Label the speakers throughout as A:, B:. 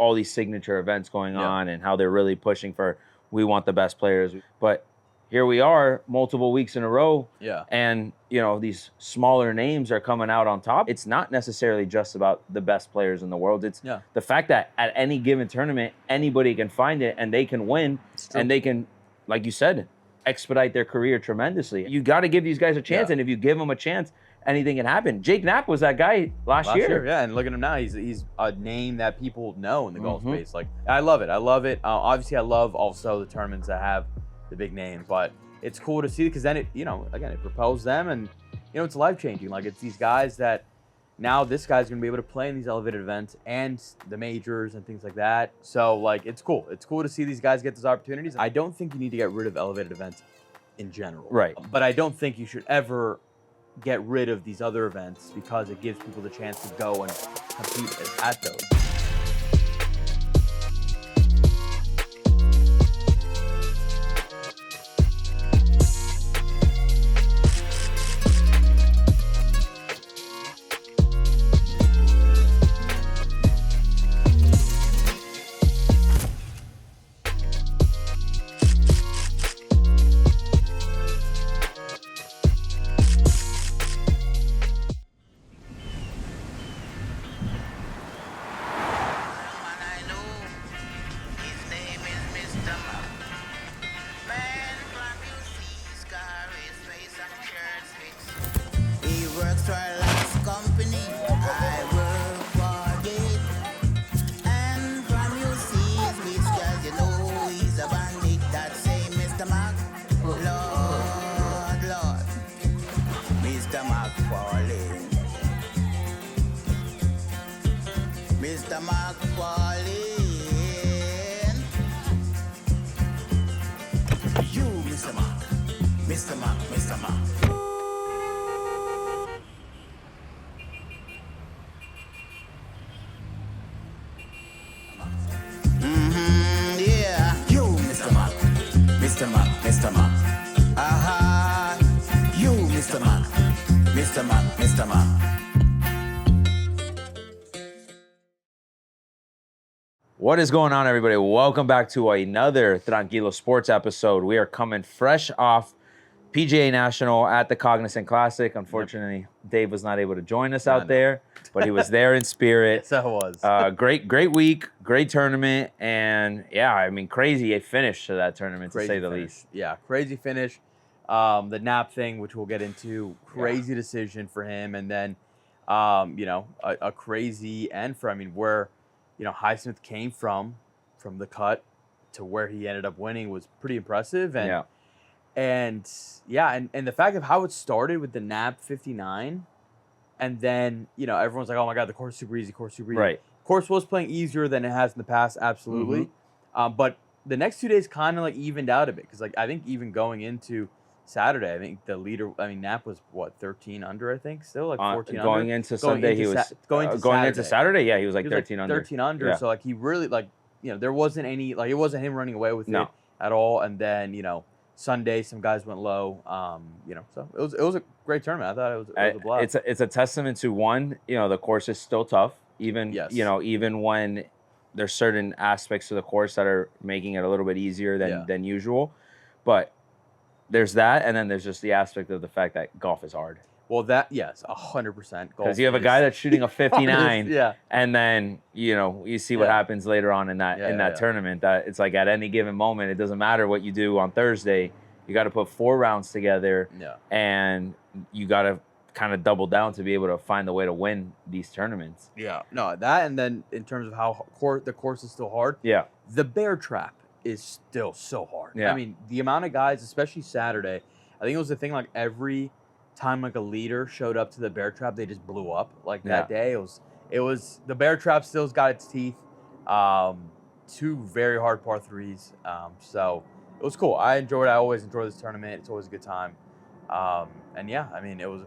A: all these signature events going on and how they're really pushing for, we want the best players. But here we are multiple weeks in a row.
B: Yeah.
A: And, you know, these smaller names are coming out on top. It's not necessarily just about the best players in the world. It's the fact that at any given tournament, anybody can find it and they can win and they can, like you said, expedite their career tremendously. You got to give these guys a chance. And if you give them a chance, anything can happen. Jake Knapp was that guy last year.
B: Yeah, and look at him now. He's a name that people know in the golf space. Like, I love it. I love it. Obviously, I love also the tournaments that have the big names, but it's cool to see because then it, you know, again, it propels them, and you know, it's life changing. Like, it's these guys that now this guy's gonna be able to play in these elevated events and the majors and things like that. So like, it's cool. It's cool to see these guys get those opportunities. I don't think you need to get rid of elevated events in general,
A: right?
B: But I don't think you should ever get rid of these other events because it gives people the chance to go and compete at those.
A: What is going on, everybody? Welcome back to another Tranquilo Sports episode. We are coming fresh off PGA National at the Cognizant Classic. Unfortunately, Dave was not able to join us out there, but he was there in spirit.
B: Yes, I was.
A: Great week, great tournament, and yeah, I mean, crazy a finish to that tournament, to say the least.
B: Yeah, crazy finish. The Knapp thing, which we'll get into, crazy decision for him, and then, you know, a crazy end for, I mean, where, you know, Highsmith came from the cut to where he ended up winning was pretty impressive. And and the fact of how it started with the Knapp 59, and then, you know, everyone's like, oh my God, the course is super easy,
A: Right.
B: Course was playing easier than it has in the past, absolutely. But the next 2 days kind of like evened out a bit, because like I think even going into Saturday, I think the leader, I mean, Knapp was what, 13 under, I think, still like 14 under.
A: Going into Sunday, he was going into Saturday. Yeah, he was like 13 under.
B: 13 under. So like he really, like, you know, there wasn't any, like, it wasn't him running away with it at all. And then, you know, Sunday some guys went low. You know, so it was a great tournament. I thought it was a blast.
A: It's a testament to, one, you know, the course is still tough, even you know, even when there's certain aspects to the course that are making it a little bit easier than usual, but there's that, and then there's just the aspect of the fact that golf is hard.
B: Well, that, yes, 100%.
A: Because you have a guy that's shooting a 59, and then, you know, you see what happens later on in that tournament. That it's like at any given moment, it doesn't matter what you do on Thursday, you got to put 4 rounds together, and you got to kind of double down to be able to find a way to win these tournaments.
B: Yeah, no, that, and then in terms of how the course is still hard, the bear trap is still so hard. I mean, the amount of guys, especially Saturday, I think it was the thing, like every time like a leader showed up to the bear trap, they just blew up. Like that day, it was the bear trap still's got its teeth. 2 very hard par 3s. So it was cool. I enjoyed it. I always enjoy this tournament. It's always a good time. And yeah, I mean, it was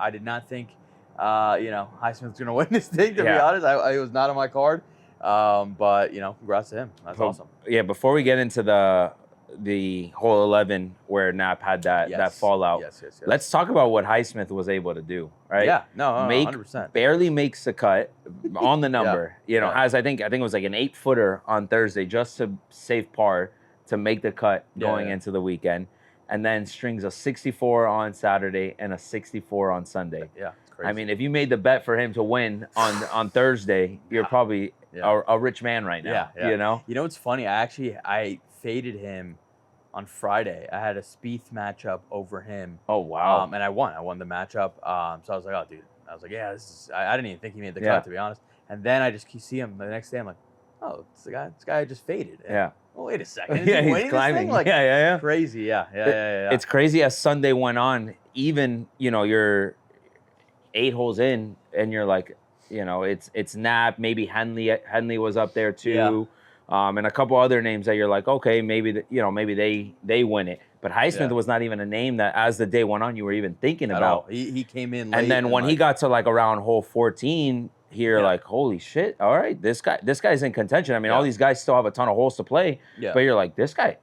B: I did not think, you know, Highsmith's gonna win this thing, to be honest. It was not on my card. But, you know, congrats to him. That's awesome.
A: Yeah, before we get into the the hole 11 where Knapp had that fallout.
B: Yes.
A: Let's talk about what Highsmith was able to do, right?
B: Yeah, no, 100%.
A: Barely makes the cut on the number. Has I think it was like an 8-footer on Thursday just to save par to make the cut going into the weekend, and then strings a 64 on Saturday and a 64 on Sunday.
B: Yeah, it's crazy.
A: I mean, if you made the bet for him to win on Thursday, you're probably a rich man right now.
B: Yeah.
A: You know?
B: You know what's funny? I faded him on Friday. I had a Spieth matchup over him.
A: Oh, wow.
B: And I won. I won the matchup. So I was like, oh, dude. I was like, yeah, I didn't even think he made the cut, to be honest. And then I just see him the next day. I'm like, oh, it's the guy. This guy just faded. And, well, wait a second. Is he
A: he's climbing.
B: Like,
A: yeah.
B: Crazy. Yeah.
A: It's crazy as Sunday went on. Even you're 8 holes in, and you're like, it's Knapp. Maybe Henley was up there too. And a couple other names that you're like, okay, maybe maybe they win it. But Highsmith was not even a name that, as the day went on, you were even thinking about.
B: He came in late.
A: And then when he got to like around hole 14, you're like, holy shit! All right, this guy's in contention. I mean, all these guys still have a ton of holes to play. But you're like, this guy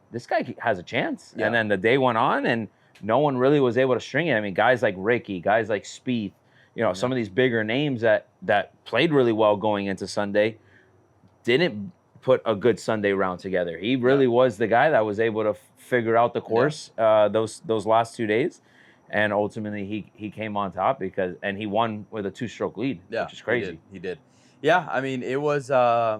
A: has a chance. And then the day went on, and no one really was able to string it. I mean, guys like Ricky, guys like Spieth, some of these bigger names that played really well going into Sunday, didn't put a good Sunday round together. He really was the guy that was able to figure out the course those last 2 days, and ultimately he came on top and he won with a 2-stroke lead, which is crazy.
B: He did. Yeah, I mean, it was I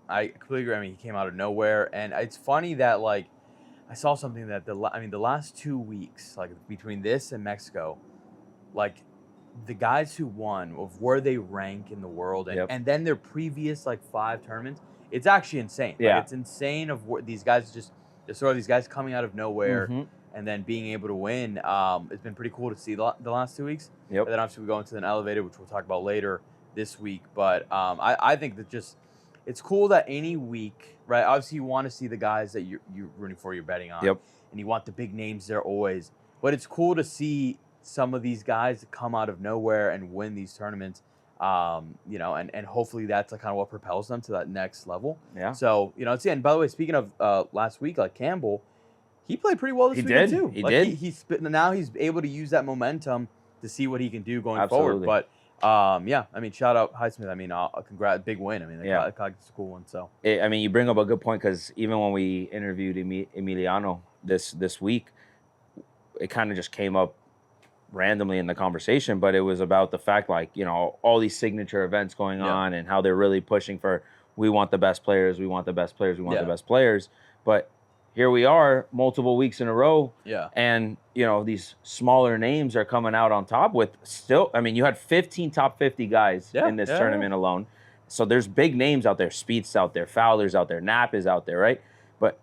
B: completely agree. I mean, he came out of nowhere, and it's funny that like I saw something that the last 2 weeks, like between this and Mexico, like the guys who won, of where they rank in the world, and then their previous like 5 tournaments. It's actually insane.
A: Yeah.
B: Like, it's insane of what these guys just sort of these guys coming out of nowhere and then being able to win. It's been pretty cool to see the last 2 weeks.
A: Yep.
B: And then obviously we go into an elevator, which we'll talk about later this week. But I think that it's cool that any week, right? Obviously you want to see the guys that you're rooting for, you're betting on.
A: Yep.
B: And you want the big names there always. But it's cool to see some of these guys come out of nowhere and win these tournaments. And hopefully that's like kind of what propels them to that next level.
A: Yeah.
B: So, and by the way, speaking of last week, like Campbell, he played pretty well this weekend too.
A: He did.
B: Now he's able to use that momentum to see what he can do going
A: Absolutely.
B: forward. But I mean, shout out Highsmith. I mean, congrats, big win. I mean, it's a cool one. So
A: I mean, you bring up a good point, because even when we interviewed Emiliano this week, it kind of just came up randomly in the conversation, but it was about the fact, like, all these signature events going on and how they're really pushing for, we want the best players, we want the best players, we want the best players. But here we are multiple weeks in a row.
B: Yeah.
A: And, these smaller names are coming out on top with still, I mean, you had 15 top 50 guys in this tournament alone. So there's big names out there. Spieth's out there, Fowler's out there, Knapp is out there, right? But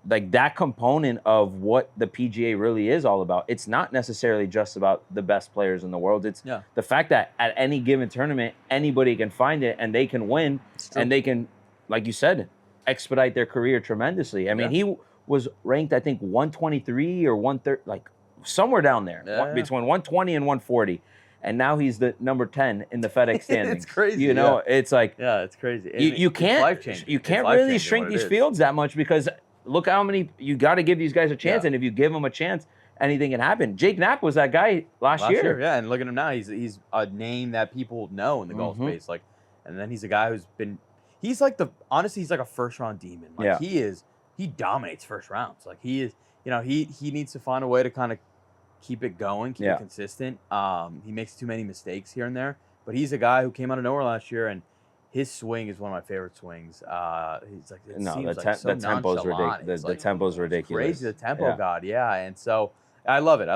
A: like that component of what the PGA really is all about, it's not necessarily just about the best players in the world. It's the fact that at any given tournament, anybody can find it and they can win, and they can, like you said, expedite their career tremendously. I mean, he was ranked, I think, 123 or 130, like somewhere down there, between 120 and 140. And now he's the number 10 in the FedEx standings.
B: It's crazy.
A: It's like,
B: it's crazy.
A: You can't really shrink these fields that much, because look how many, you got to give these guys a chance. And if you give them a chance, anything can happen. Jake Knapp was that guy last year.
B: Yeah, and look at him now. He's a name that people know in the golf space. Like, and then he's a guy he's like a first round demon. Like he dominates first rounds. Like he is, he needs to find a way to kind of keep it going, keep it consistent. He makes too many mistakes here and there, but he's a guy who came out of nowhere last year, and his swing is one of my favorite swings. He's like, the tempo's ridiculous.
A: The tempo's ridiculous.
B: Crazy, the tempo god, and so I love it.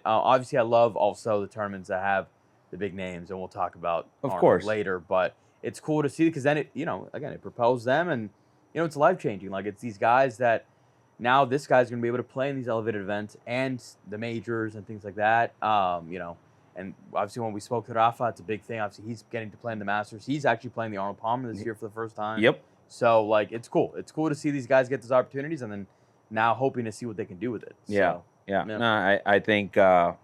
B: Obviously, I love also the tournaments that have the big names, and we'll talk about Arnold later. But it's cool to see, because then it, again, it propels them, and it's life changing. Like, it's these guys that now this guy's going to be able to play in these elevated events and the majors and things like that. And obviously when we spoke to Rafa, it's a big thing. Obviously he's getting to play in the Masters. He's actually playing the Arnold Palmer this year for the first time.
A: Yep.
B: So, like, it's cool. It's cool to see these guys get those opportunities, and then now hoping to see what they can do with it.
A: No, I think the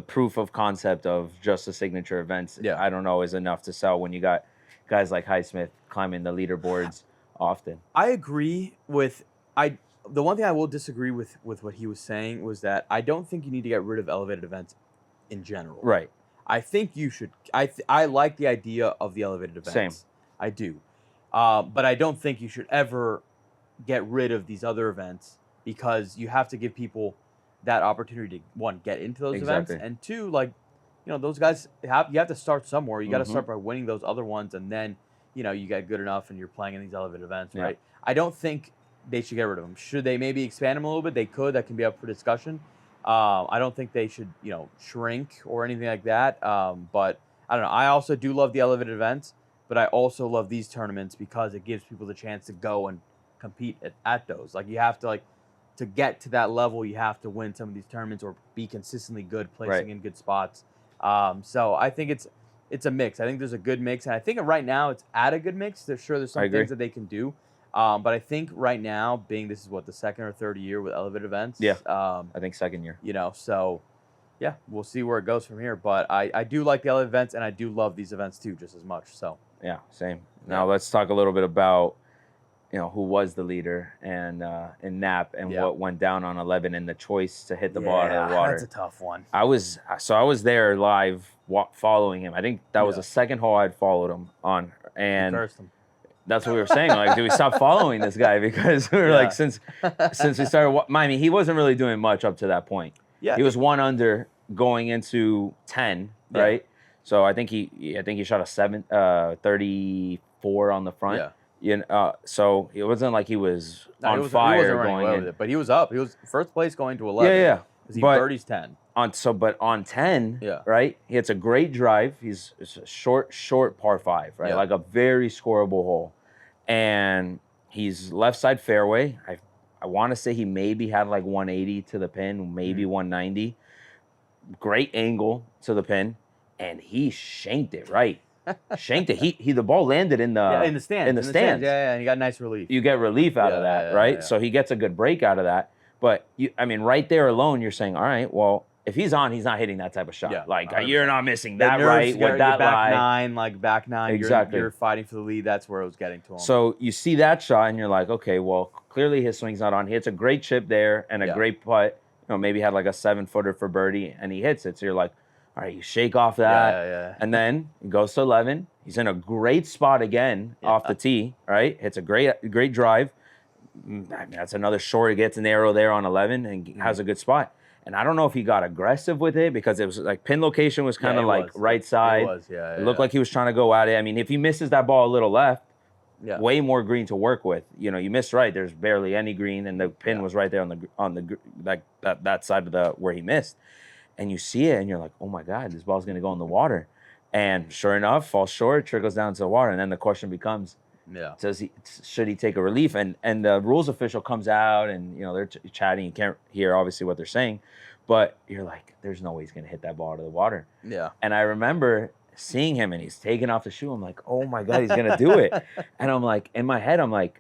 A: proof of concept of just the signature events, I don't know, is enough to sell when you got guys like Highsmith climbing the leaderboards often.
B: I agree with the one thing I will disagree with what he was saying was that I don't think you need to get rid of elevated events in general.
A: Right.
B: I think you should. I like the idea of the elevated events.
A: Same.
B: I do. But I don't think you should ever get rid of these other events because you have to give people that opportunity to, one, get into those events, and two, like, those guys you have to start somewhere. You got to start by winning those other ones, and then, you get good enough and you're playing in these elevated events, right? I don't think they should get rid of them. Should they maybe expand them a little bit? They could. That can be up for discussion. I don't think they should, shrink or anything like that. But I don't know. I also do love the elevated events, but I also love these tournaments because it gives people the chance to go and compete at those. Like, you have to, to get to that level, you have to win some of these tournaments or be consistently good, placing in good spots. So I think it's a mix. I think there's a good mix, and I think right now it's at a good mix. There's some things that they can do. But I think right now, being this is the second or third year with elevated events.
A: Yeah. I think second year.
B: So yeah, we'll see where it goes from here. But I do like the elevated events, and I do love these events too, just as much. So
A: yeah, same. Now let's talk a little bit about who was the leader and Knapp and what went down on 11 and the choice to hit the ball out of the water.
B: That's a tough one.
A: I was there live following him. I think that was the second hole I'd followed him on, and
B: cursed him.
A: That's what we were saying. Like, do we stop following this guy? Because we were like, since we started, I mean, he wasn't really doing much up to that point. Yeah, he was 1 under going into 10, right? So I think he shot a 34 on the front. Yeah. So it wasn't like he was on fire.
B: He wasn't going in. With it, but he was up. He was first place going to 11.
A: Yeah.
B: Because he birdies 10.
A: But on 10, right? He hits a great drive. It's a short par 5, right? Like a very scoreable hole. And he's left side fairway. I want to say he maybe had like 180 to the pin, maybe 190. Great angle to the pin, and he shanked it right. Shanked it. The ball landed in the stands. In the stands.
B: Yeah, and he got nice relief.
A: You get relief out of that, right? Yeah. So he gets a good break out of that. But right there alone, you're saying, all right, well, if he's on, he's not hitting that type of shot. Yeah, like, 100%. You're not missing that right with that
B: back nine.
A: Exactly.
B: You're fighting for the lead. That's where it was getting to him.
A: So you see that shot, and you're like, okay, well, clearly his swing's not on. He hits a great chip there and a great putt. Maybe had like a 7-footer for birdie, and he hits it. So you're like, all right, you shake off that.
B: Yeah.
A: And then he goes to 11. He's in a great spot again off the tee, right? Hits a great drive. I mean, that's another short. He gets an arrow there on 11 and has a good spot. And I don't know if he got aggressive with it because it was like pin location was kind of like right side.
B: It was,
A: It looked like he was trying to go at it. I mean, if he misses that ball a little left, way more green to work with. You miss right. There's barely any green, and the pin was right there on the like that side of where he missed. And you see it, and you're like, oh my God, this ball's gonna go in the water. And sure enough, falls short, trickles down to the water, and then the question becomes, should he take a relief? And the rules official comes out, and they're chatting. You can't hear obviously what they're saying, but you're like, there's no way he's gonna hit that ball out of the water.
B: Yeah.
A: And I remember seeing him, and he's taking off the shoe. I'm like, oh my God, he's gonna do it. And I'm like, in my head, I'm like,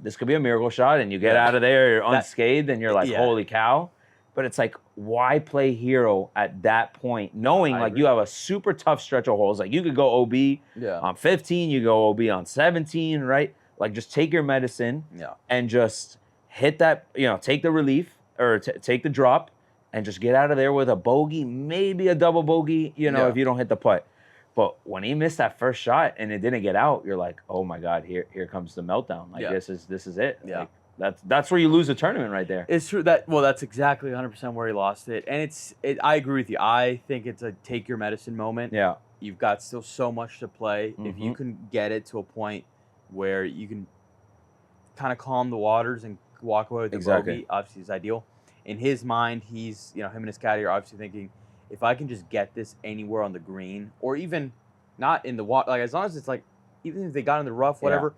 A: this could be a miracle shot, and you get out of there unscathed, and you're like, holy cow. But it's like, why play hero at that point, knowing like you have a super tough stretch of holes? Like, you could go OB on 15, you go OB on 17, right? Like, just take your medicine and just hit that, take the relief or take the drop and just get out of there with a bogey, maybe a double bogey, if you don't hit the putt. But when he missed that first shot and it didn't get out, you're like, oh my God, here comes the meltdown. Like, this is it.
B: Yeah.
A: Like, that's where you lose a tournament right there.
B: It's true that's exactly 100% where he lost it. And I agree with you. I think it's a take your medicine moment.
A: Yeah.
B: You've got still so much to play. Mm-hmm. If you can get it to a point where you can kind of calm the waters and walk away with the bogey, obviously is ideal. In his mind, he's, him and his caddy are obviously thinking, if I can just get this anywhere on the green, or even not in the water, like as long as it's like, even if they got in the rough, whatever,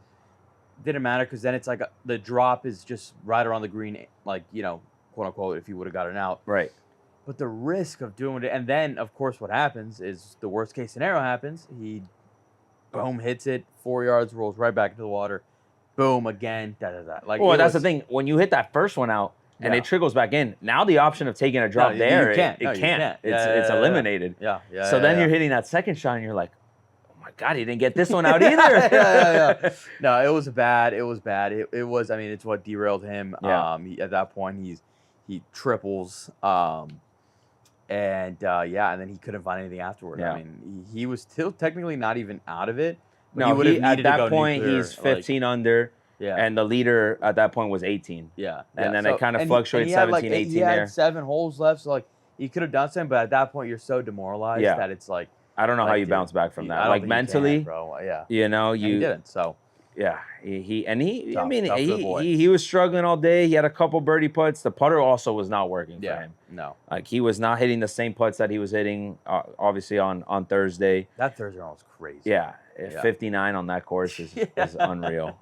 B: didn't matter, because then it's like the drop is just right around the green, like, quote unquote, if you would have gotten out.
A: Right.
B: But the risk of doing it, and then of course what happens is the worst case scenario happens. He, boom, hits it 4 yards, rolls right back into the water, boom, again, Like,
A: well, that's the thing. When you hit that first one out and it trickles back in, now the option of taking a drop it can't. It's eliminated.
B: Yeah.
A: So then you're hitting that second shot and you're like, oh my God, he didn't get this one out either.
B: yeah. No, it was bad. It was bad. It was. I mean, it's what derailed him.
A: Yeah.
B: At that point, he triples. And then he couldn't find anything afterward.
A: Yeah.
B: I mean, he was still technically not even out of it.
A: No, at that point he's 15 under. Yeah. And the leader at that point was 18.
B: Yeah.
A: And then it kind of fluctuated 17, 18
B: he
A: there.
B: had 7 holes left, so like he could have done something, but at that point you're so demoralized that it's like
A: I don't know how you bounce back from that. Like mentally,
B: bro. Yeah.
A: You know,
B: he didn't. So
A: yeah, he was struggling all day. He had a couple birdie putts. The putter also was not working for him.
B: No.
A: Like he was not hitting the same putts that he was hitting obviously on Thursday.
B: That Thursday round was crazy.
A: Yeah. 59 on that course is unreal.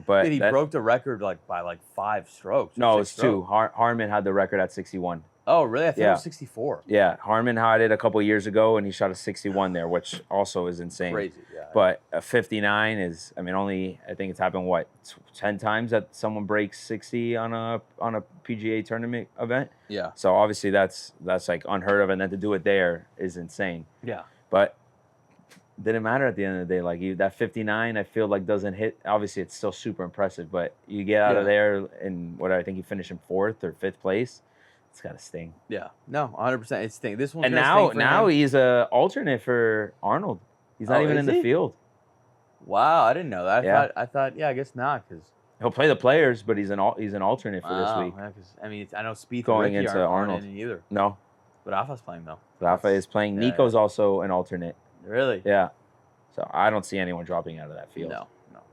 A: But
B: he broke the record by 5 strokes.
A: No, it's 2. Harmon had the record at 61.
B: Oh, really? I think it was 64.
A: Yeah, Harmon had it a couple years ago, and he shot a 61 there, which also is insane.
B: Crazy, yeah.
A: But a 59 is, I think it's happened, 10 times that someone breaks 60 on a PGA tournament event?
B: Yeah.
A: So obviously that's like unheard of, and then to do it there is insane.
B: Yeah.
A: But didn't matter at the end of the day. Like that 59, I feel like doesn't hit. Obviously, it's still super impressive, but you get out of there in I think you finish in 4th or 5th place. It's got to sting.
B: Yeah. No, 100%. It's sting. This one.
A: And now he's a alternate for Arnold. He's not even in the field.
B: Wow, I didn't know that. I thought, I guess not, because
A: he'll play the players, but he's an alternate for this week.
B: Yeah, because I know Spieth
A: going
B: and Ricky
A: into
B: aren't
A: Arnold
B: in either.
A: No,
B: but Rafa's playing though.
A: Rafa is playing. Nico's also an alternate.
B: Really?
A: Yeah. So I don't see anyone dropping out of that field.
B: No,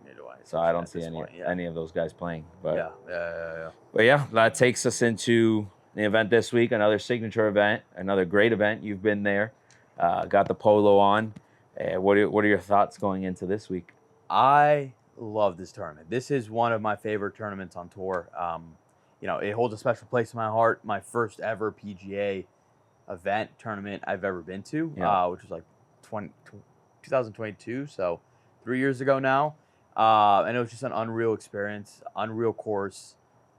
B: neither do I.
A: So I don't see any of those guys playing. But
B: yeah.
A: But yeah, that takes us into the event this week, another signature event, another great event. You've been there, got the polo on. What are your thoughts going into this week?
B: I love this tournament. This is one of my favorite tournaments on tour. It holds a special place in my heart. My first ever PGA event tournament I've ever been to, which was like 2022, so 3 years ago now. And it was just an unreal experience, unreal course,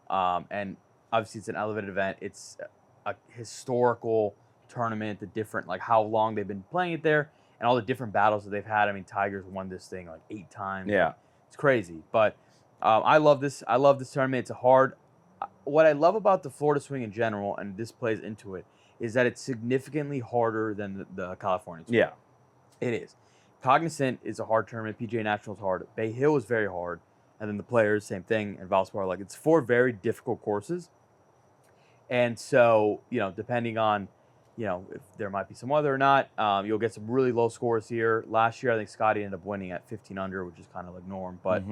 B: and obviously it's an elevated event. It's a historical tournament, the different, how long they've been playing it there and all the different battles that they've had. I mean, Tiger's won this thing 8 times.
A: Yeah.
B: It's crazy. But I love this. I love this tournament. What I love about the Florida swing in general, and this plays into it, is that it's significantly harder than the California swing.
A: Yeah.
B: It is. Cognizant is a hard tournament. PGA National is hard. Bay Hill is very hard. And then the Players, same thing. And Valspar, it's 4 very difficult courses. And so, depending on, if there might be some weather or not, you'll get some really low scores here. Last year, I think Scotty ended up winning at 15 under, which is kind of like norm. But,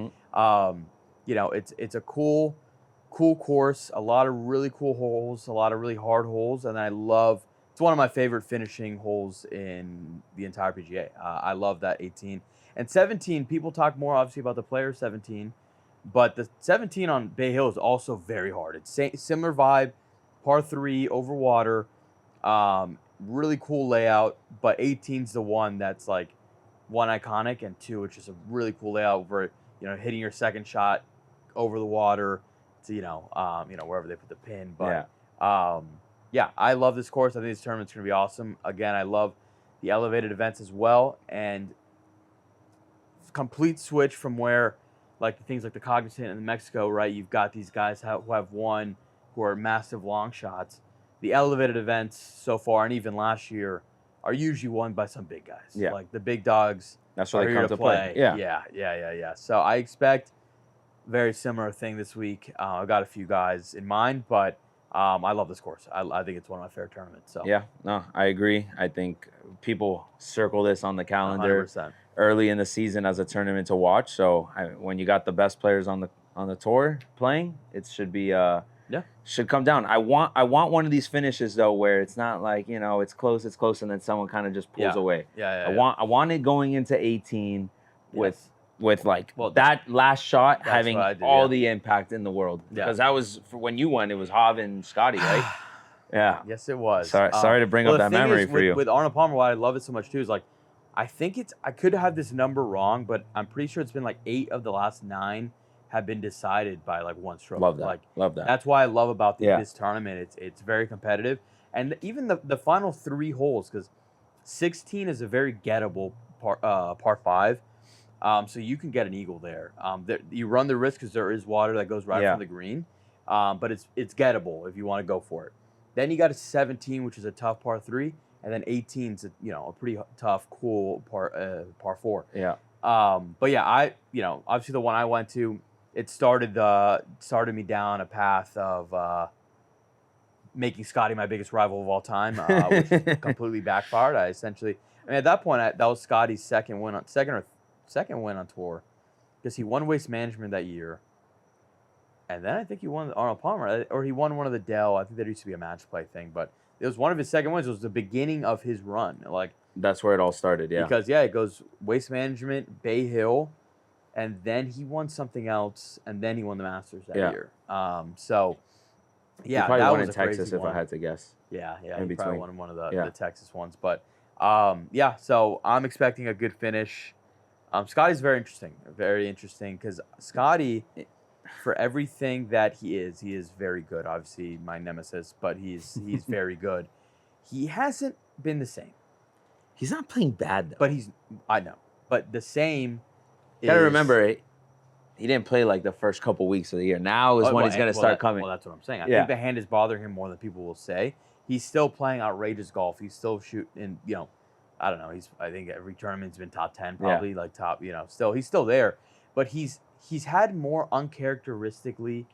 B: it's a cool course, a lot of really cool holes, a lot of really hard holes. And it's one of my favorite finishing holes in the entire PGA. I love that 18. And 17, people talk more, obviously, about the Players 17. But the 17 on Bay Hill is also very hard. It's similar vibe. Par 3 over water, really cool layout, but 18's the one that's one iconic, and 2, which is a really cool layout where hitting your second shot over the water to wherever they put the pin. But I love this course. I think this tournament's gonna be awesome. Again, I love the elevated events as well, and complete switch from where things like the Cognizant and the Mexico, right? You've got these guys who have won, who are massive long shots. The elevated events so far, and even last year, are usually won by some big guys.
A: Yeah.
B: Like the big dogs.
A: That's where they come to play.
B: Yeah. So I expect a very similar thing this week. I've got a few guys in mind, but I love this course. I think it's one of my favorite tournaments. So
A: yeah, no, I agree. I think people circle this on the calendar
B: 100%.
A: Early in the season as a tournament to watch. So when you got the best players on the tour playing, it should be should come down. I want one of these finishes though where it's not it's close, and then someone kind of just pulls away. I want it going into 18 with that last shot having all the impact in the world. Because that was when you won. It was Hav and Scotty, right? Yeah.
B: Yes, it was.
A: Sorry to bring up that memory for you.
B: With Arnold Palmer, why I love it so much too is I think I could have this number wrong, but I'm pretty sure it's been 8 of the last 9 have been decided by 1 stroke.
A: Love that. Love that.
B: That's why I love about this tournament. It's very competitive, and even the final 3 holes, because 16 is a very gettable par 5. So you can get an eagle there. You run the risk because there is water that goes right from the green, but it's gettable if you want to go for it. Then you got a 17, which is a tough par 3, and then 18 is a pretty tough, cool par 4.
A: Yeah.
B: But yeah, obviously the one I went to, it started me down a path of making Scotty my biggest rival of all time, which completely backfired. At that point, that was Scotty's second win on tour, because he won Waste Management that year, and then I think he won the Arnold Palmer, or he won one of the Dell. I think that used to be a match play thing, but it was one of his second wins. It was the beginning of his run.
A: That's where it all started, yeah.
B: Because it goes Waste Management, Bay Hill, and then he won something else, and then he won the Masters that year.
A: He probably won in Texas if I had to guess.
B: Yeah, he probably won one of the Texas ones, but. So I'm expecting a good finish. Scotty's very interesting because Scotty, for everything that he is very good. Obviously, my nemesis, but he's very good. He hasn't been the same.
A: He's not playing bad, though.
B: But I know. But the same.
A: You gotta remember, he didn't play like the first couple weeks of the year. Now is when he's gonna start coming.
B: Well, that's what I'm saying. I think the hand is bothering him more than people will say. He's still playing outrageous golf. He's still shooting, I don't know. I think every tournament's been top 10, probably top, still, he's still there. But he's had more uncharacteristic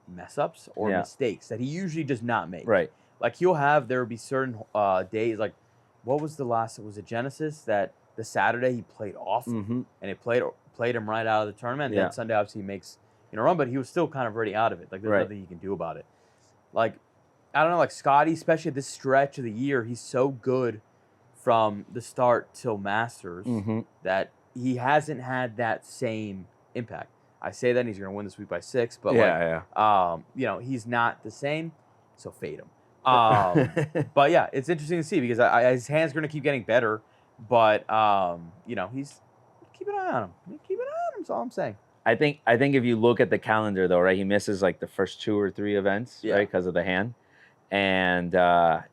B: mess ups or mistakes that he usually does not make.
A: Right.
B: Like there would be certain days, like what was the last, was it Genesis, that the Saturday he played off and it played him right out of the tournament. And then Sunday, obviously, he makes, a run, but he was still kind of already out of it. Like there's nothing he can do about it. Like, I don't know, like Scotty, especially at this stretch of the year, he's so good from the start till Masters that he hasn't had that same impact. I say that and he's going to win this week by 6, but he's not the same, so fade him. But yeah, it's interesting to see because his hand's going to keep getting better, but he's keep an eye on him. Keep an eye on him. That's all I'm saying.
A: I think if you look at the calendar though, right, he misses like the first 2 or 3 events, right, because of the hand. And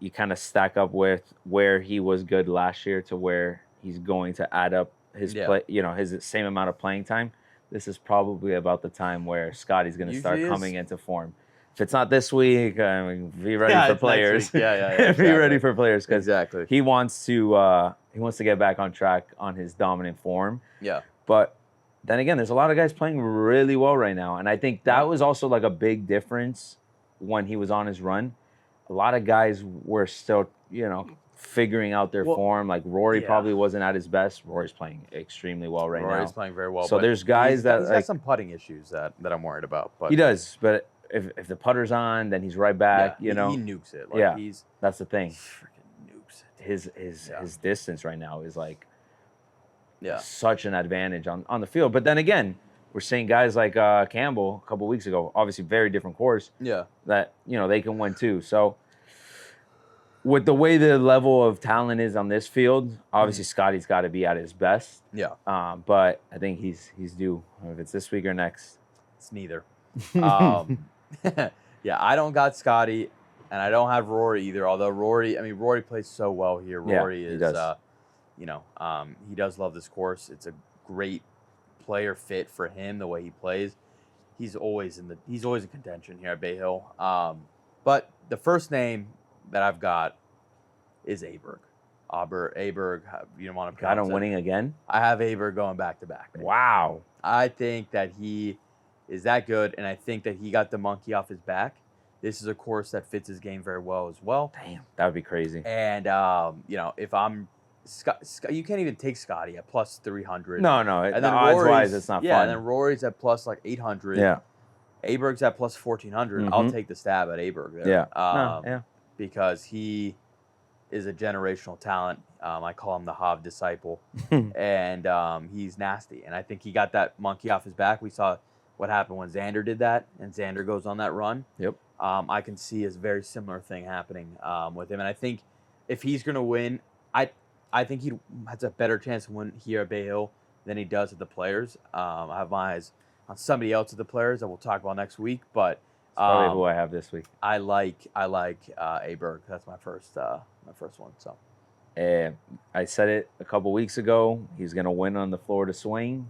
A: you kind of stack up with where he was good last year to where he's going to add up his play, his same amount of playing time. This is probably about the time where Scotty's going to start coming into form. If it's not this week, be ready for players.
B: Be
A: ready for players because he wants to get back on track on his dominant form.
B: Yeah.
A: But then again, there's a lot of guys playing really well right now, and I think that was also like a big difference when he was on his run. A lot of guys were still, figuring out their form. Like Rory probably wasn't at his best. Rory's playing extremely well now.
B: Rory's playing very well.
A: So there's guys that
B: he's got some putting issues that I'm worried about. But
A: he does. But if the putter's on, then he's right back.
B: He nukes it.
A: That's the thing.
B: Freaking nukes it.
A: His distance right now is like such an advantage on the field. But then again, we're seeing guys like Campbell a couple weeks ago, obviously very different course.
B: Yeah.
A: That they can win too. So with the way the level of talent is on this field, obviously Scotty's got to be at his best.
B: Yeah.
A: But I think he's due. If it's this week or next,
B: it's neither. I don't got Scotty, and I don't have Rory either. Although Rory plays so well here. Rory is, he does love this course. It's a great player fit for him the way he plays. He's always in contention here at Bay Hill. But the first name that I've got is Aberg. Aberg, you don't want to
A: got him winning again?
B: I have Aberg going back to back.
A: Wow.
B: I think that he is that good, and I think that he got the monkey off his back. This is a course that fits his game very well as well.
A: Damn, that would be crazy.
B: And if I'm you can't even take Scotty at plus 300.
A: No. And then odds-wise, it's not fun.
B: Yeah, and then Rory's at plus like 800.
A: Yeah.
B: Aberg's at plus 1,400. I'll take the stab at Aberg there.
A: Yeah.
B: Because he is a generational talent. I call him the Hav disciple. And he's nasty. And I think he got that monkey off his back. We saw what happened when Xander did that, and Xander goes on that run.
A: Yep.
B: I can see a very similar thing happening with him. And I think if he's going to win, I think he has a better chance to win here at Bay Hill than he does at the Players. I have my eyes on somebody else at the Players that we'll talk about next week, but
A: probably who I have this week.
B: I like Aberg. That's my first one. So
A: I said it a couple weeks ago. He's going to win on the Florida swing.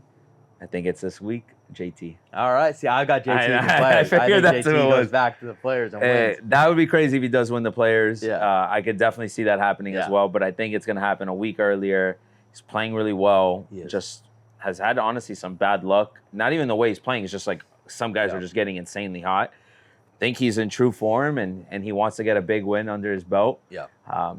A: I think it's this week. JT.
B: All right. See, I got JT in the players. I think JT goes back to the players and wins.
A: That would be crazy if he does win the players.
B: Yeah.
A: I could definitely see that happening as well, but I think it's going to happen a week earlier. He's playing really well. Just has had, honestly, some bad luck. Not even the way he's playing. It's just like some guys are just getting insanely hot. Think he's in true form, and he wants to get a big win under his belt.
B: Yeah.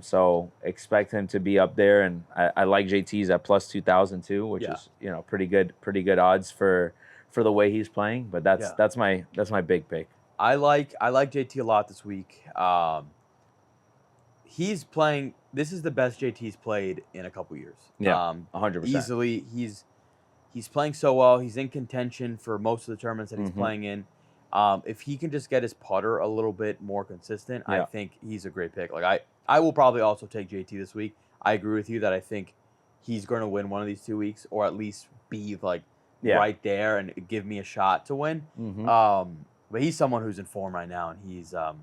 A: So expect him to be up there, and I like JT's at plus 2,000 too, which is pretty good odds for the way he's playing. But that's my big pick.
B: I like JT a lot this week. He's playing. This is the best JT's played in a couple years.
A: Yeah, 100%.
B: Easily, he's playing so well. He's in contention for most of the tournaments that he's playing in. If he can just get his putter a little bit more consistent, I think he's a great pick. Like I will probably also take JT this week. I agree with you that I think he's going to win one of these 2 weeks, or at least be like right there and give me a shot to win. But he's someone who's in form right now, and he's looking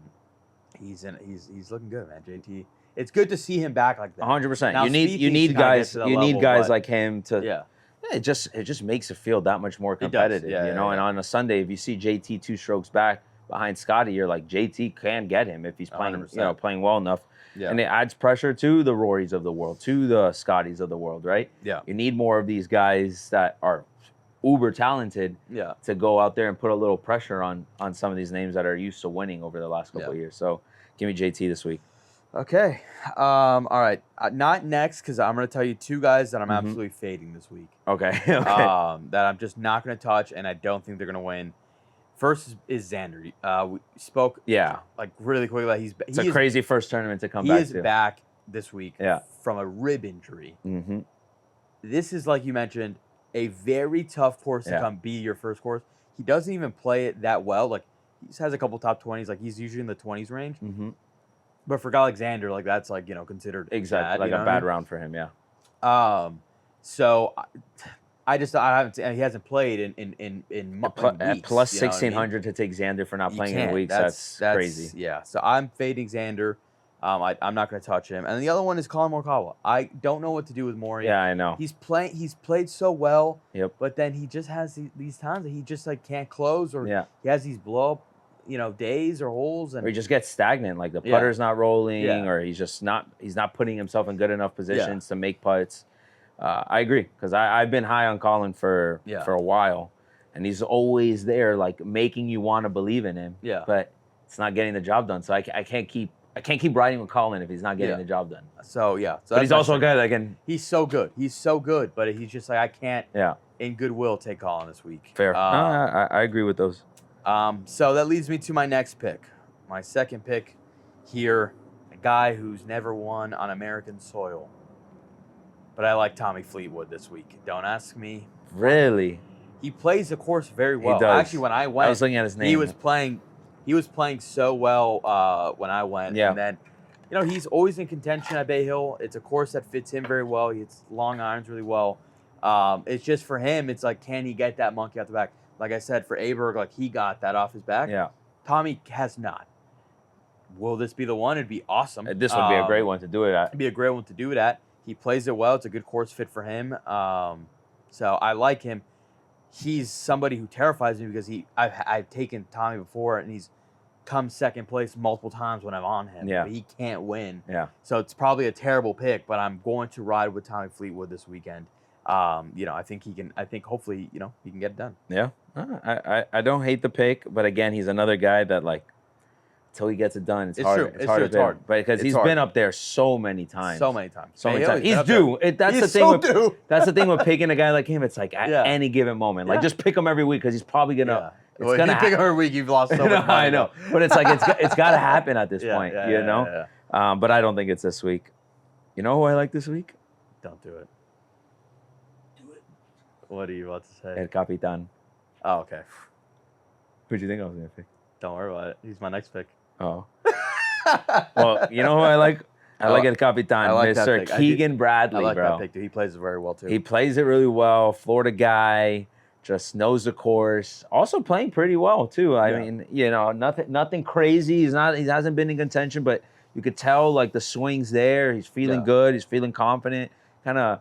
B: good, man. JT. It's good to see him back like that.
A: 100%. You need guys like him to. It just makes it feel that much more competitive, you know. And on a Sunday, if you see JT 2 strokes back behind Scotty, you're like, JT can get him if he's playing, playing well enough. Yeah. And it adds pressure to the Rorys of the world, to the Scotties of the world, right?
B: Yeah.
A: You need more of these guys that are uber talented to go out there and put a little pressure on some of these names that are used to winning over the last couple of years. So give me JT this week.
B: Okay. All right. Not next, because I'm going to tell you 2 guys that I'm absolutely fading this week.
A: Okay.
B: That I'm just not going to touch, and I don't think they're going to win. First is Xander. We spoke like really quickly that
A: it's a crazy first tournament to come back to.
B: He is back this week from a rib injury. This is, like you mentioned, a very tough course to come be your first course. He doesn't even play it that well. Like, he has a couple top 20s. Like, he's usually in the 20s range. But for Alexander, like, that's like, considered bad,
A: like a bad round for him,
B: So I haven't. He hasn't played in weeks.
A: At plus 1,600 to take Xander for not playing in weeks. That's crazy.
B: Yeah. So I'm fading Xander. I'm not going to touch him. And the other one is Colin Morikawa. I don't know what to do with Maury.
A: Yeah, I know.
B: He's played so well.
A: Yep.
B: But then he just has these times that he just like can't close, or he has these blow up, days or holes, and
A: or he just gets stagnant. Like the putter's not rolling, or he's not putting himself in good enough positions to make putts. I agree, because I've been high on Colin for a while, and he's always there, like making you want to believe in him. Yeah. But it's not getting the job done. So I can't keep riding with Colin if he's not getting the job done.
B: So
A: but he's also a guy that can.
B: He's so good. But he's just like, I can't. In goodwill, take Colin this week.
A: Fair. I agree with those.
B: So that leads me to my next pick. My second pick here, a guy who's never won on American soil. But I like Tommy Fleetwood this week. Don't ask me.
A: Really?
B: He plays the course very well.
A: He does.
B: Actually, when I went,
A: I was looking at his name.
B: He was playing so well when I went.
A: Yeah.
B: And then, he's always in contention at Bay Hill. It's a course that fits him very well. He hits long irons really well. It's just for him, it's like, can he get that monkey out the back? Like I said, for Aberg, like he got that off his back.
A: Yeah.
B: Tommy has not. Will this be the one? It'd be awesome.
A: This would be a great one to do it at.
B: It'd be a great one to do it at. He plays it well. It's a good course fit for him. So I like him. He's somebody who terrifies me because I've taken Tommy before, and he's come second place multiple times when I'm on him.
A: Yeah.
B: But he can't win.
A: Yeah.
B: So it's probably a terrible pick, but I'm going to ride with Tommy Fleetwood this weekend. I think he can. I think hopefully, he can get it done.
A: Yeah. I don't hate the pick, but again, he's another guy that like until he gets it done, it's hard.
B: It's hard.
A: But because he's been up there so many times. He's due. That's the thing with picking a guy like him. It's like at any given moment. Like just pick him every week because he's probably gonna.
B: If you pick him every week, you've lost so much money.
A: I know, but it's like it's got to happen at this point, you know. Yeah. But I don't think it's this week. You know who I like this week?
B: Don't do it. What are you about to say?
A: El Capitan.
B: Oh, okay.
A: Who'd you think I was going to pick?
B: Don't worry about it. He's my next pick.
A: Oh. Well, you know who I like? I like El Capitan, Mr. Keegan Bradley,
B: I like
A: bro.
B: that pick, dude. He plays it very well, too.
A: He plays it really well. Florida guy, just knows the course. Also playing pretty well, too. I mean, nothing crazy. He hasn't been in contention, but You could tell like the swing's there. He's feeling good. He's feeling confident. Kind of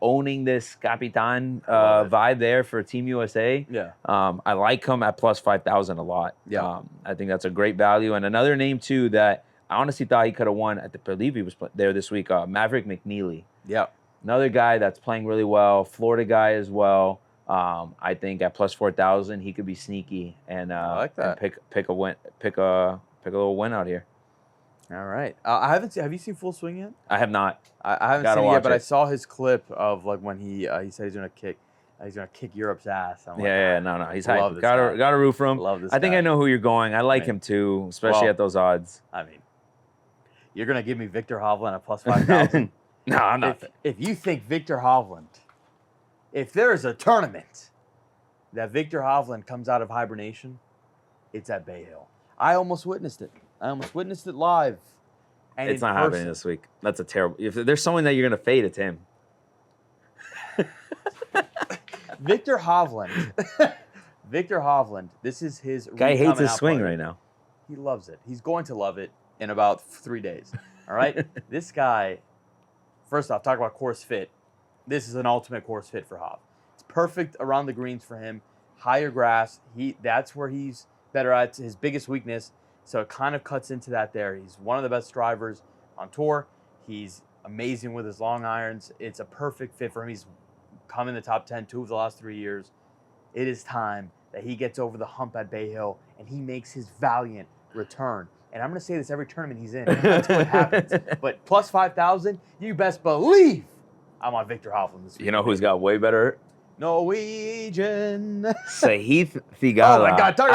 A: owning this Capitan vibe there for Team USA.
B: Yeah.
A: I like him at plus 5,000 a lot.
B: Yeah.
A: I think that's a great value. And another name too that I honestly thought he could have won. I believe he was there this week. Maverick McNeely.
B: Yeah.
A: Another guy that's playing really well. Florida guy as well. I think at plus 4,000 he could be sneaky and
B: I like that.
A: And pick a little win out here.
B: All right. I haven't seen. Have you seen Full Swing yet?
A: I have not.
B: I haven't seen it yet, but I saw his clip of like when he said he's gonna kick Europe's ass. I'm like,
A: no. He's hyped. Gotta root for him.
B: Love this
A: I think
B: guy.
A: I know who you're going. I like him too, especially at those odds.
B: I mean, you're gonna give me Victor Hovland at plus 5,000.
A: No, I'm not.
B: If you think Victor Hovland, if there is a tournament that Victor Hovland comes out of hibernation, it's at Bay Hill. I almost witnessed it. I almost witnessed it live. And
A: it's not happening this week. That's a terrible. If there's someone that you're gonna fade, it's him.
B: Victor Hovland. Victor Hovland. This is his
A: guy hates his swing right now.
B: He loves it. He's going to love it in about 3 days. All right. This guy. First off, talk about course fit. This is an ultimate course fit for Hov. It's perfect around the greens for him. Higher grass. That's where he's better at. His biggest weakness. So it kind of cuts into that there. He's one of the best drivers on tour. He's amazing with his long irons. It's a perfect fit for him. He's come in the top 10 2 of the last 3 years. It is time that he gets over the hump at Bay Hill and he makes his valiant return. And I'm going to say this every tournament he's in until it happens. But plus 5,000, you best believe I'm on Victor Hovland this week.
A: You know who's got way better?
B: Norwegian.
A: Sahith Theegala.
B: Oh my God! Talk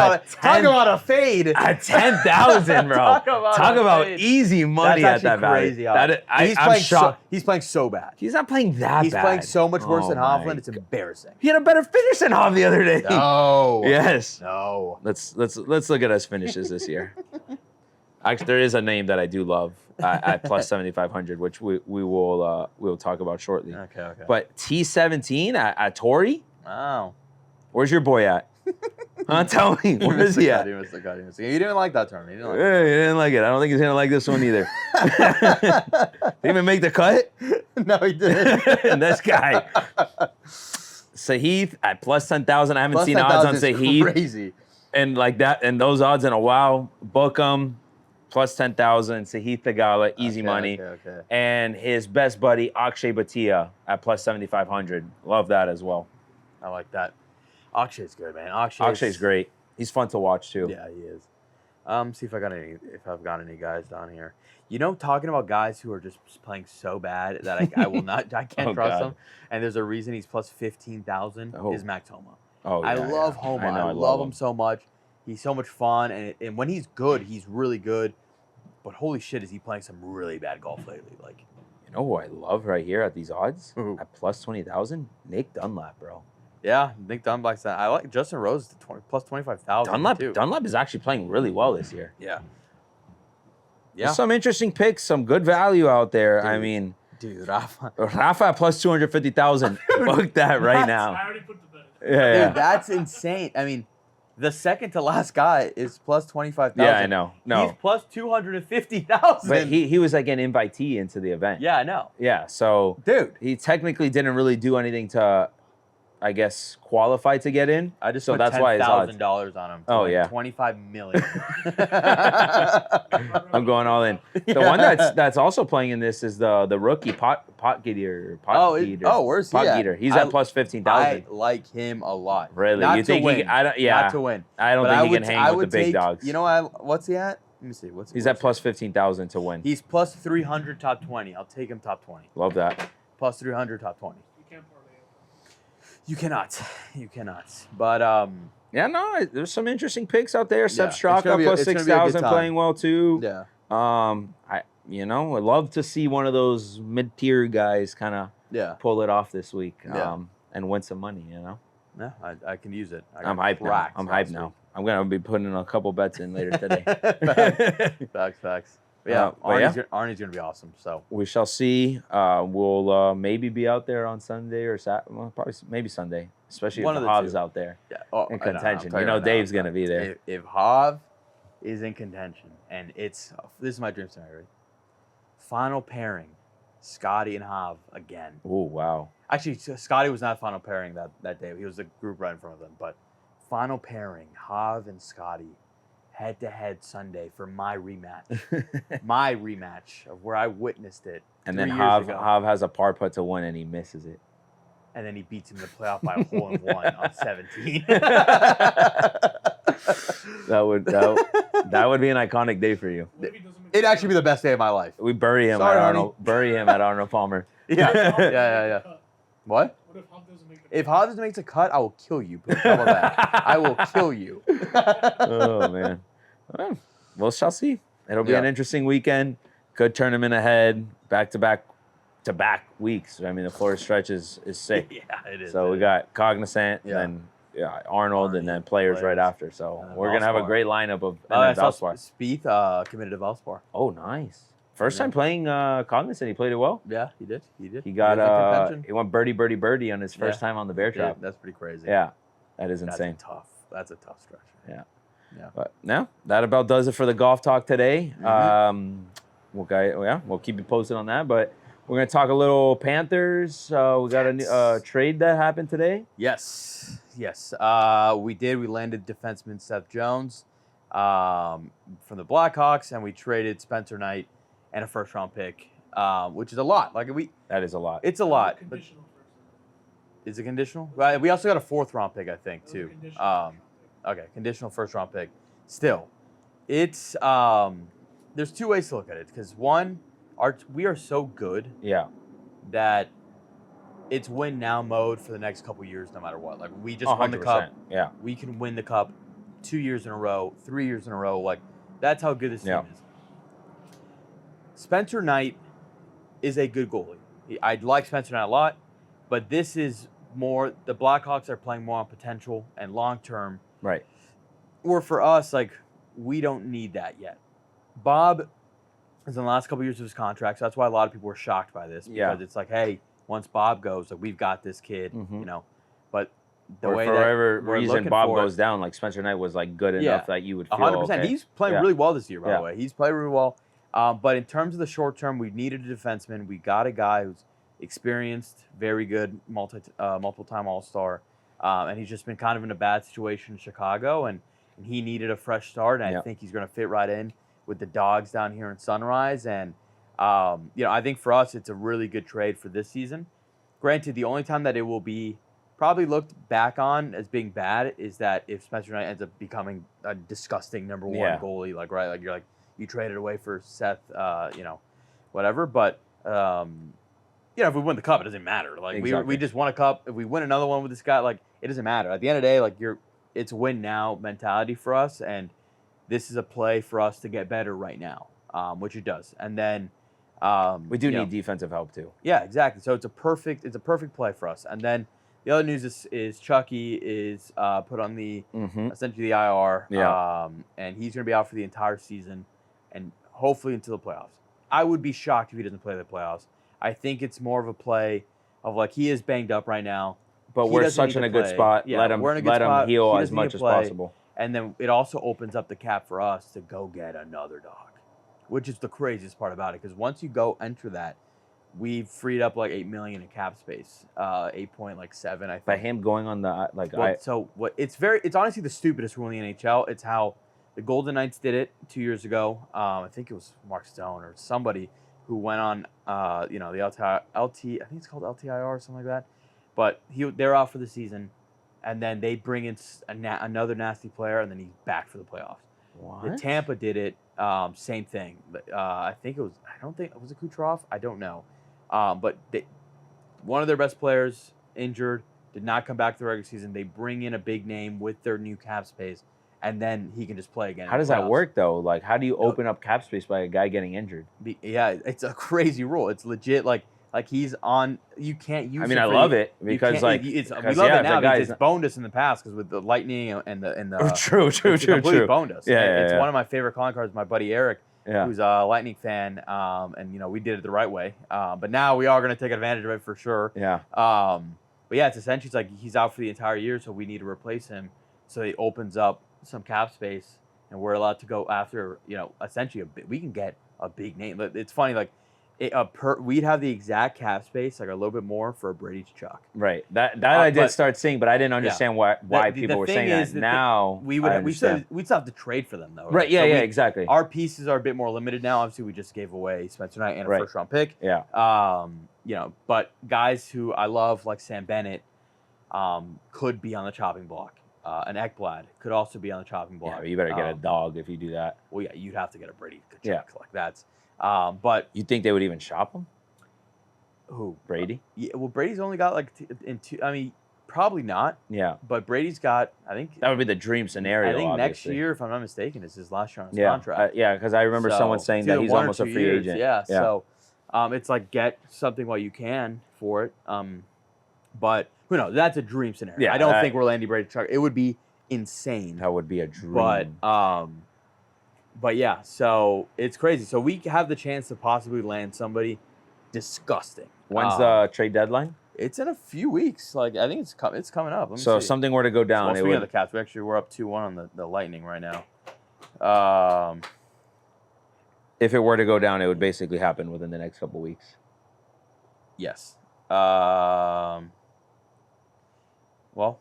B: about a fade
A: at 10,000, bro. Talk about easy money at that value. I'm shocked.
B: He's playing so bad.
A: He's not playing that bad.
B: He's playing so much worse than Hovland. It's embarrassing.
A: He had a better finish than Hov the other day.
B: No.
A: Yes.
B: No.
A: Let's look at his finishes this year. Actually, there is a name that I do love at plus 7,500, which we'll talk about shortly.
B: Okay.
A: But T17 at Torrey?
B: Wow.
A: Where's your boy at? Tell me. Where is he at?
B: You didn't like that tournament.
A: He didn't like it. I don't think he's going to like this one either. Didn't even make the cut?
B: No, he didn't.
A: And this guy. Sahith at plus 10,000. I haven't seen odds on Sahith.
B: Crazy.
A: And like that, and those odds in a while. Book him. Plus 10,000, Sahith Theegala, easy money.
B: Okay.
A: And his best buddy, Akshay Bhatia, at plus 7,500. Love that as well.
B: I like that. Akshay's good, man.
A: Akshay's great. He's fun to watch, too.
B: Yeah, he is. See if I've got any guys down here. You know, talking about guys who are just playing so bad that I can't trust them. And there's a reason he's plus 15,000 is Max Homa.
A: Oh, yeah,
B: I love Homa. I love him so much. He's so much fun, and when he's good, he's really good. But holy shit, is he playing some really bad golf lately? Like,
A: you know who I love right here at these odds?
B: Who?
A: At plus 20,000? Nick Dunlap, bro.
B: Yeah, Nick Dunlap's that. I like Justin Rose to plus 25,000.
A: Dunlap is actually playing really well this year.
B: Yeah.
A: There's some interesting picks, some good value out there.
B: Dude,
A: I mean,
B: Rafa
A: at plus 250,000. Book that right now.
C: I already put the bet.
A: Yeah.
B: Dude, that's insane. I mean, the second to last guy is plus 25,000.
A: Yeah, I know. No,
B: he's plus 250,000.
A: But he was like an invitee into the event.
B: Yeah, I know.
A: Yeah, so
B: dude,
A: he technically didn't really do anything to, I guess, qualify to get in.
B: I just
A: so
B: put
A: that's why
B: $10,000 on him.
A: Oh yeah,
B: 25 million.
A: I'm going all in. The one that's also playing in this is the rookie Potgieter.
B: Where's he at?
A: He's at plus 15,000.
B: I like him a lot.
A: Really?
B: Not
A: you think
B: to win. Not to win.
A: I don't think he can hang with the big dogs.
B: You know what's he at? Let me see.
A: He's at plus 15,000 to win.
B: He's plus 300 top 20. I'll take him top 20.
A: Love that.
B: Plus 300 top 20.
C: You can't parlay it.
B: You cannot. But
A: yeah, no, there's some interesting picks out there. Seb
B: it's
A: Straka
B: gonna be
A: plus
B: it's gonna be a
A: 6,000
B: good time.
A: playing well too.
B: Yeah.
A: I'd love to see one of those mid-tier guys kind of pull it off this week and win some money, you know?
B: Yeah, I can use it.
A: I'm hyped now. I'm going to be putting in a couple bets in later today.
B: Facts. But yeah, Arnie's going to be awesome. So
A: we shall see. We'll maybe be out there on Sunday or Saturday. Well, probably maybe Sunday, especially if Hov's out there in contention. You know Dave's going to be there.
B: If Hov is in contention, and this is my dream scenario. Final pairing, Scotty and Hav again.
A: Oh, wow.
B: Actually, Scotty was not final pairing that day. He was the group right in front of them. But final pairing, Hav and Scotty, head-to-head Sunday for my rematch. My rematch of where I witnessed it.
A: And then Hav has a par putt to win, and he misses it.
B: And then he beats him in the playoff by a hole-in-one on 17.
A: That would be an iconic day for you.
B: It'd actually be the best day of my life.
A: We bury him at Arnold Palmer.
B: Yeah. What?
C: What if Hav doesn't make the cut?
B: If Hav doesn't make the cut, I will kill you. How about that? I will kill you.
A: Oh, man. Well, we shall see. It'll be an interesting weekend. Good tournament ahead. Back-to-back weeks. I mean, the Florida stretch is sick.
B: Yeah, it is.
A: So we got Cognizant, and then Arnold, and then players right after. So we're going to have a great lineup of Valspar.
B: Spieth committed to Valspar.
A: Oh, nice. First time playing Cognizant, he played it well.
B: Yeah, he did.
A: He got he went birdie on his first time on the bear trap.
B: That's pretty crazy.
A: Yeah, that is insane.
B: That's a tough stretch.
A: Yeah. But now that about does it for the golf talk today. We'll keep you posted on that. But we're gonna talk a little Panthers. We got a trade that happened today.
B: Yes. We did. We landed defenseman Seth Jones from the Blackhawks, and we traded Spencer Knight and a first-round pick, which is a lot.
A: That is a lot.
B: It's a lot.
C: Conditional first.
B: Is it conditional? Well, we also got a fourth-round pick, I think, too. Okay, conditional first-round pick. Still, it's there's two ways to look at it. Because one, we are so good that it's win now mode for the next couple years, no matter what. Like, we just won the cup.
A: Yeah,
B: we can win the cup 2 years in a row, 3 years in a row. Like, that's how good this team is. Spencer Knight is a good goalie. I like Spencer Knight a lot, but this is more, the Blackhawks are playing more on potential and long-term.
A: Right.
B: Or for us, like, we don't need that yet. Bob is in the last couple of years of his contract, so that's why a lot of people were shocked by this. Because it's like, hey, once Bob goes, like, we've got this kid, you know. But
A: for whatever reason Bob goes down, like, Spencer Knight was, like, good enough that you would feel 100%.
B: Okay. He's playing really well this year, by the way. He's played really well. But in terms of the short term, we needed a defenseman. We got a guy who's experienced, very good, multiple-time All-Star. And he's just been kind of in a bad situation in Chicago, and he needed a fresh start. And I think he's going to fit right in with the Dogs down here in Sunrise. And, I think for us, it's a really good trade for this season. Granted, the only time that it will be probably looked back on as being bad is that if Spencer Knight ends up becoming a disgusting number one goalie, you're like, you traded away for Seth, whatever. But, if we win the cup, it doesn't matter. Like, we just won a cup. If we win another one with this guy, like, it doesn't matter. At the end of the day, like, it's win now mentality for us, and this is a play for us to get better right now, which it does. And then
A: we do need defensive help too.
B: Yeah, exactly. So it's a perfect play for us. And then the other news is Chucky is put on the essentially the IR, and he's going to be out for the entire season, and hopefully until the playoffs. I would be shocked if he doesn't play the playoffs. I think it's more of a play of, like, he is banged up right now.
A: But we're such in a good spot.
B: Yeah,
A: let him heal as much as possible.
B: And then it also opens up the cap for us to go get another dog, which is the craziest part about it. Because once you go enter that, we've freed up like $8 million in cap space, 8.7, I think.
A: By him going on the
B: it's honestly the stupidest rule in the NHL. It's how the Golden Knights did it 2 years ago. I think it was Mark Stone or somebody who went on, the LT, I think it's called LTIR or something like that. But they're out for the season, and then they bring in another nasty player, and then he's back for the playoffs.
A: What?
B: The Tampa did it, same thing. I think it was. Was it Kucherov? I don't know. But one of their best players injured, did not come back to the regular season. They bring in a big name with their new cap space, and then he can just play again.
A: How does that work though? Like, how do you open up cap space by a guy getting injured?
B: It's a crazy rule. It's legit. Like he's on. You can't use.
A: I mean, I love it because
B: we love it now because it's boned us in the past because with the Lightning and the
A: true.
B: Completely boned us. It's
A: Yeah.
B: one of my favorite calling cards. My buddy Eric, who's a Lightning fan, and we did it the right way. But now we are going to take advantage of it for sure.
A: Yeah.
B: But yeah, it's essentially it's like he's out for the entire year, so we need to replace him. So it opens up some cap space, and we're allowed to go after, essentially we can get a big name. It's funny, like we'd have the exact cap space, like a little bit more for Brady Chuck.
A: Right. That I did start seeing, but I didn't understand why people were saying that. Now
B: we'd still have to trade for them though.
A: Right. Yeah. Exactly.
B: Our pieces are a bit more limited now. Obviously, we just gave away Spencer Knight and a first round pick.
A: Yeah.
B: But guys who I love, like Sam Bennett, could be on the chopping block. An Ekblad could also be on the chopping block.
A: Yeah, you better get a dog if you do that.
B: Well, yeah, you'd have to get a Brady Kachuk. Like that's. But
A: you think they would even shop him?
B: Who?
A: Brady?
B: Yeah. Well, Brady's only got like I mean, probably not.
A: Yeah.
B: But Brady's got. I think
A: that would be the dream scenario.
B: I think
A: obviously.
B: Next year, if I'm not mistaken, is his last year on his contract.
A: Yeah, because I remember someone saying that he's almost a free agent.
B: Yeah. So, it's like get something while you can for it. But who knows? That's a dream scenario.
A: Yeah,
B: I don't think we're landing Brady Chuck. It would be insane.
A: That would be a dream.
B: But yeah, so it's crazy. So we have the chance to possibly land somebody disgusting.
A: When's the trade deadline?
B: It's in a few weeks. Like I think it's coming up.
A: So if something were to go down,
B: speaking of the Caps, we're up 2-1 on the Lightning right now.
A: If it were to go down, it would basically happen within the next couple weeks.
B: Yes. Well,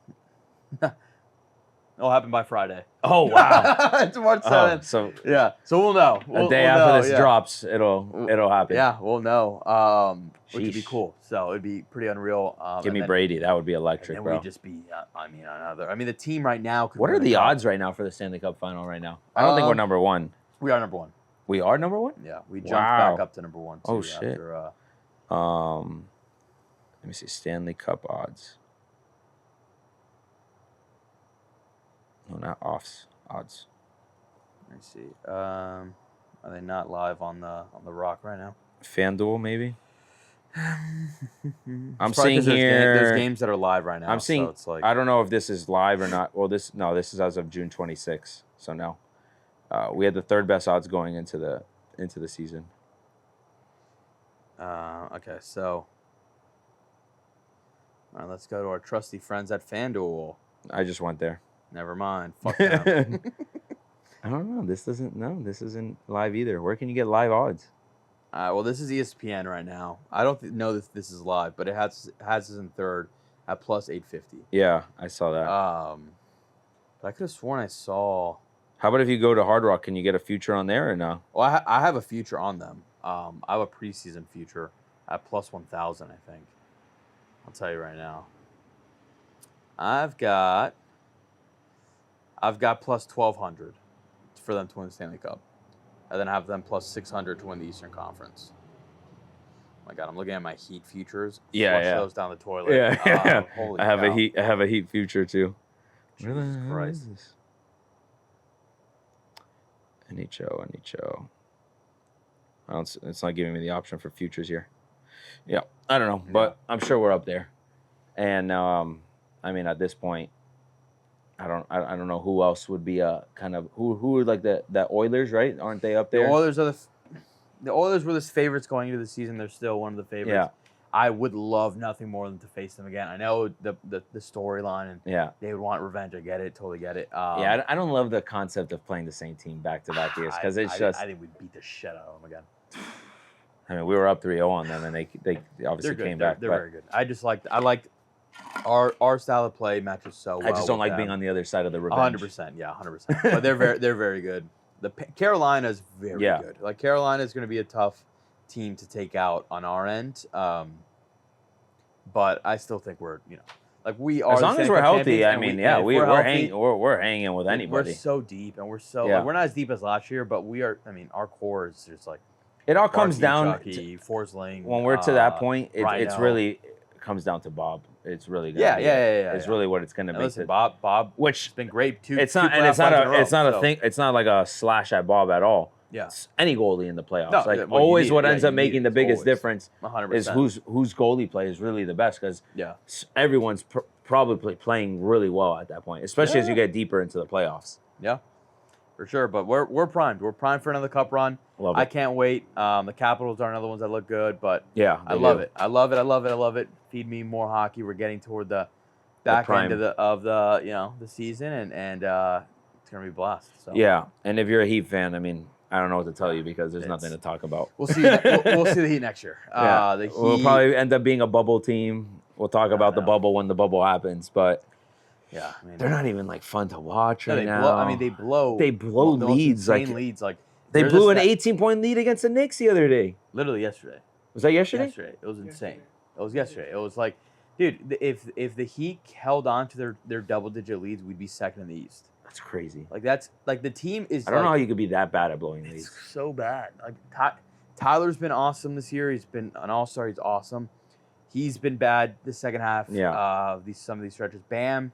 B: it'll happen by Friday.
A: Oh wow!
B: It's March 7th.
A: So
B: we'll know.
A: A day after this drops, it'll happen.
B: Yeah, we'll know. Which would be cool. So it'd be pretty unreal.
A: Give me Brady. That would be electric,
B: and
A: bro.
B: We'd just be. The team right now.
A: What are the odds right now for the Stanley Cup final right now? I don't think we're number one.
B: We are number one.
A: We are number one?
B: Yeah, we jumped back up to number one.
A: Oh shit.
B: After,
A: let me see Stanley Cup odds. No, not offs. Odds.
B: Let me see. Are they not live on the Rock right now?
A: FanDuel, maybe. I'm
B: seeing
A: here.
B: There's games that are live right now.
A: I'm seeing.
B: So it's like,
A: I don't know if this is live or not. Well, this is as of June 26th. So no, we had the third best odds going into the season.
B: Okay, so all right, let's go to our trusty friends at FanDuel.
A: I just went there.
B: Never mind. Fuck them.
A: I don't know. This isn't live either. Where can you get live odds?
B: Well, this is ESPN right now. I don't know that this is live, but it has us in third at plus 850.
A: Yeah, I saw that.
B: But I could have sworn I saw.
A: How about if you go to Hard Rock? Can you get a future on there or no?
B: Well, I have a future on them. I have a preseason future at plus 1,000. I think. I'll tell you right now. I've got plus 1,200 for them to win the Stanley Cup. And then I have them plus 600 to win the Eastern Conference. Oh my God, I'm looking at my Heat futures. Flush those down the toilet.
A: Yeah.
B: Holy
A: I have
B: cow.
A: I have a Heat future too.
B: Jesus Christ.
A: NHL. It's not giving me the option for futures here. Yeah, I don't know, but I'm sure we're up there. And I mean, at this point, I don't know who else would be kind of who are like the Oilers, right? Aren't they up there?
B: The Oilers were the favorites going into the season. They're still one of the favorites.
A: Yeah.
B: I would love nothing more than to face them again. I know the storyline and they would want revenge. I get it, totally get it.
A: I don't love the concept of playing the same team back-to-back years because I
B: think we'd beat the shit out of them again.
A: I mean, we were up 3-0 on them, and they obviously came back.
B: They're very good. I liked our style of play matches so well.
A: I just don't like being on the other side of the revenge.
B: 100%, yeah, 100%. But they're very good. Carolina's very good. Like Carolina is going to be a tough team to take out on our end. But I still think we're we are.
A: As long as we're healthy, I mean, we're hanging with anybody.
B: We're so deep, and we're so we're not as deep as last year, but we are. I mean, our core is just like.
A: It all comes down
B: to Forsling.
A: When we're to that point, it comes down to Bob. It's really good. It's really what it's going to be.
B: Listen, Bob,
A: which
B: has been great too.
A: It's not like a slash at Bob at all.
B: Yeah,
A: it's any goalie in the playoffs. What ends up making the biggest difference
B: 100%.
A: is whose goalie play is really the best because everyone's probably playing really well at that point, especially as you get deeper into the playoffs.
B: Yeah. For sure, but we're primed. We're primed for another cup run.
A: Love it.
B: I can't wait. The Capitals are another ones that look good, but I love it. I love it. Feed me more hockey. We're getting toward the back end of the season, and It's gonna be a blast. So.
A: Yeah, and if you're a Heat fan, I mean, I don't know what to tell you because there's nothing to talk about.
B: We'll see. We'll see the Heat next year.
A: Yeah.
B: The Heat,
A: we'll probably end up being a bubble team. We'll talk about the bubble when the bubble happens, but
B: yeah, I mean,
A: they're not even like fun to watch right now.
B: I mean, they blow
A: leads
B: leads. Like
A: they blew an 18-point lead against the Knicks the other day.
B: Literally yesterday.
A: Was that yesterday?
B: Yesterday. It was insane. It was yesterday. It was like, dude, if the Heat held on to their double-digit leads, we'd be second in the East.
A: That's crazy.
B: Like that's like the team is.
A: I don't know how you could be that bad at blowing leads.
B: It's so bad. Like Tyler's been awesome this year. He's been an all-star. He's awesome. He's been bad the second half.
A: Yeah.
B: Some of these stretches. Bam.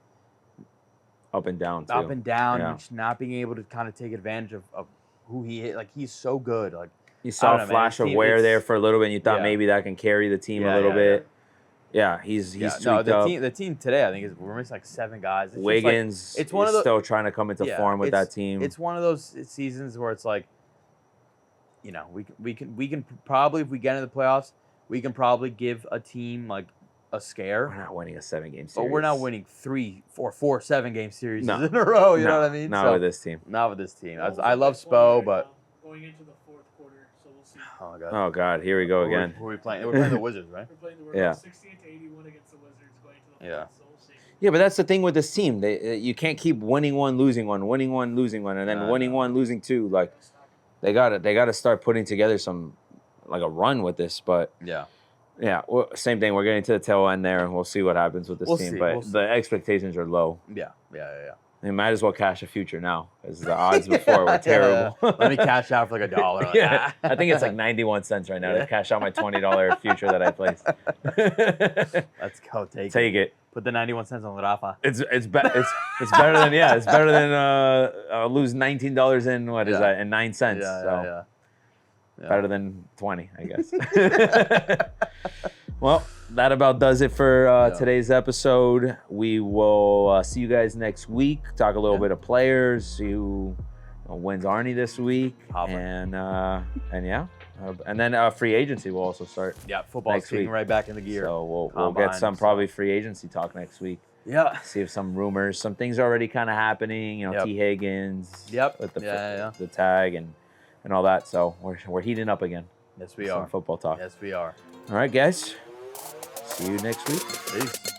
A: Up and down. Too.
B: Up and down.
A: Yeah.
B: Just not being able to kind of take advantage of who he is. Like he's so good. Like
A: you saw a flash of wear there for a little bit, and you thought maybe that can carry the team a little bit. Yeah, he's tweaked up.
B: The team today, I think we're missing like 7 guys. It's
A: Wiggins
B: it's one of those,
A: still trying to come into form with that team.
B: It's one of those seasons where it's like, you know, we can probably, if we get into the playoffs, we can probably give a team like a scare.
A: We're not winning a 7-game series.
B: But we're not winning 3, 4, 7-game series in a row. You know what I mean?
A: Not with this team.
B: Not with this team. I love Spo, but
C: going into the fourth quarter, so we'll see.
B: Oh my God.
A: Oh God, here we go again.
B: Who are we playing? We're playing the Wizards, right?
C: We're playing the Wizards. 68-81 against the Wizards going to the fourth, so we'll see.
A: Yeah, but that's the thing with this team. You can't keep winning one, losing one, winning one, losing one, and then winning one, losing two. Like they gotta start putting together some like a run with this. But yeah, well, same thing. We're getting to the tail end there, and we'll see what happens with this team. But the expectations are low.
B: Yeah.
A: They might as well cash a future now, because the odds before were terrible.
B: Let me cash out for like $1. Like,
A: yeah, I think it's like 91 cents right now to cash out my $20 future that I placed.
B: Let's go, take
A: it.
B: Put the 91 cents on Rafa.
A: It's better than it's better than lose $19 in what is that in 9 cents. Yeah. Better than 20, I guess. Well, that about does it for today's episode. We will see you guys next week. Talk a little bit of players. See who wins Arnie this week, and then free agency will also start.
B: Yeah, football's kicking right back into gear.
A: So we'll get some probably free agency talk next week.
B: Yeah.
A: See if some rumors, some things are already kind of happening. You know, T. Higgins.
B: With
A: the tag and all that. So we're heating up again.
B: Yes, we are.
A: Football talk.
B: Yes, we are.
A: All right, guys. See you next week.
B: Peace.